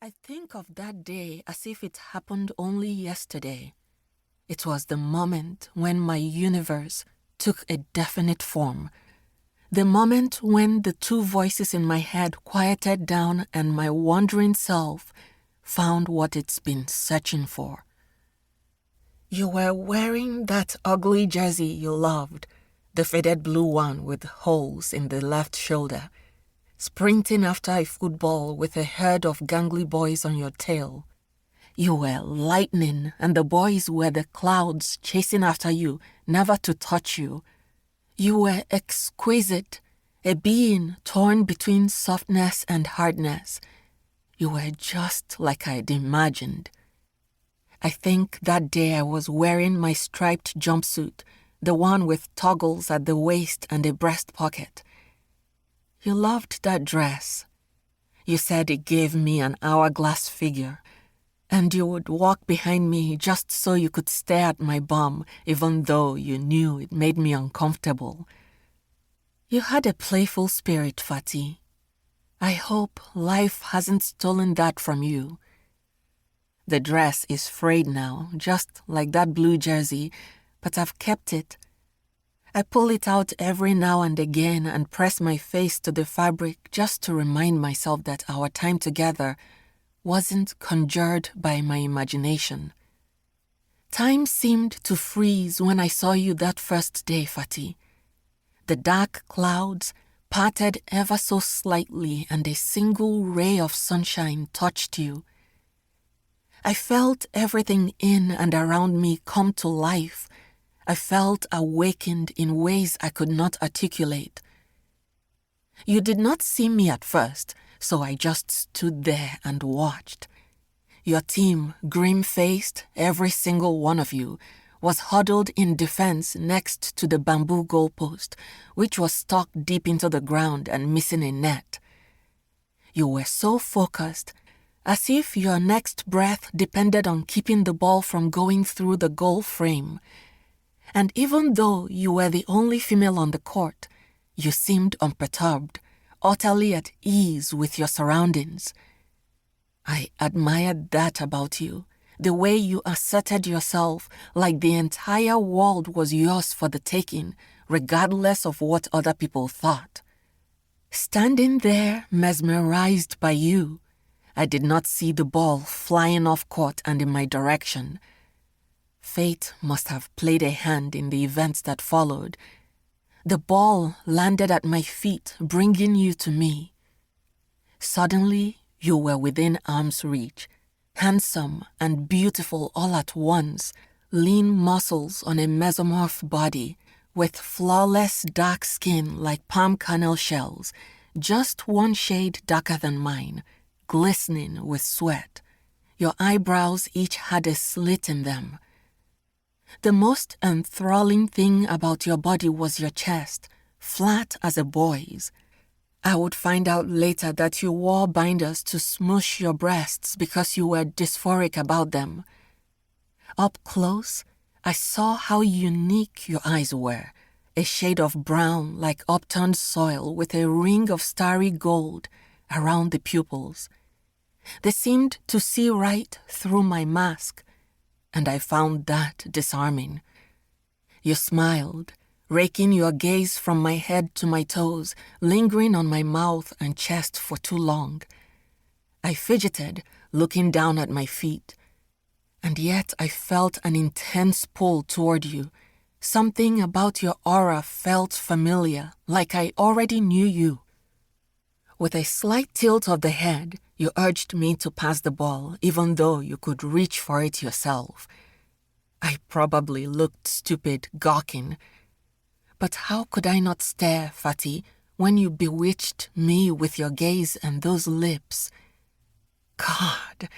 I think of that day as if it happened only yesterday. It was the moment when my universe took a definite form. The moment when the two voices in my head quieted down and my wandering self found what it's been searching for. You were wearing that ugly jersey you loved, the faded blue one with holes in the left shoulder, sprinting after a football with a herd of gangly boys on your tail. You were lightning, and the boys were the clouds chasing after you, never to touch you. You were exquisite, a being torn between softness and hardness. You were just like I'd imagined. I think that day I was wearing my striped jumpsuit, the one with toggles at the waist and a breast pocket. You loved that dress. You said it gave me an hourglass figure, and you would walk behind me just so you could stare at my bum, even though you knew it made me uncomfortable. You had a playful spirit, Fati. I hope life hasn't stolen that from you. The dress is frayed now, just like that blue jersey, but I've kept it. I pull it out every now and again and press my face to the fabric just to remind myself that our time together wasn't conjured by my imagination. Time seemed to freeze when I saw you that first day, Fati. The dark clouds parted ever so slightly and a single ray of sunshine touched you. I felt everything in and around me come to life. I felt awakened in ways I could not articulate. You did not see me at first, so I just stood there and watched. Your team, grim-faced, every single one of you, was huddled in defense next to the bamboo goalpost, which was stuck deep into the ground and missing a net. You were so focused, as if your next breath depended on keeping the ball from going through the goal frame. And even though you were the only female on the court, you seemed unperturbed, utterly at ease with your surroundings. I admired that about you, the way you asserted yourself like the entire world was yours for the taking, regardless of what other people thought. Standing there, mesmerized by you, I did not see the ball flying off court and in my direction. Fate must have played a hand in the events that followed. The ball landed at my feet, bringing you to me. Suddenly, you were within arm's reach, handsome and beautiful all at once, lean muscles on a mesomorph body, with flawless dark skin like palm kernel shells, just one shade darker than mine, glistening with sweat. Your eyebrows each had a slit in them. The most enthralling thing about your body was your chest, flat as a boy's. I would find out later that you wore binders to smoosh your breasts because you were dysphoric about them. Up close, I saw how unique your eyes were, a shade of brown like upturned soil with a ring of starry gold around the pupils. They seemed to see right through my mask, and I found that disarming. You smiled, raking your gaze from my head to my toes, lingering on my mouth and chest for too long. I fidgeted, looking down at my feet, and yet I felt an intense pull toward you. Something about your aura felt familiar, like I already knew you. With a slight tilt of the head, you urged me to pass the ball, even though you could reach for it yourself. I probably looked stupid, gawking. But how could I not stare, Fati, when you bewitched me with your gaze and those lips? God,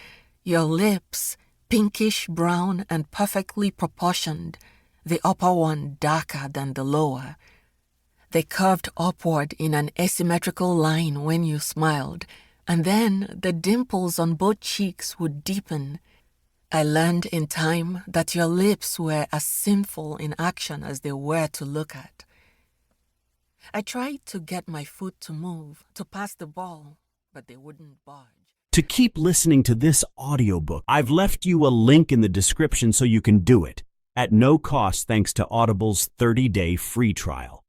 your lips, pinkish brown and perfectly proportioned, the upper one darker than the lower. They curved upward in an asymmetrical line when you smiled, and then the dimples on both cheeks would deepen. I learned in time that your lips were as sinful in action as they were to look at. I tried to get my foot to move, to pass the ball, but they wouldn't budge. to keep listening to this audiobook. I've left you a link in the description so you can do it, at no cost thanks to Audible's 30-day free trial.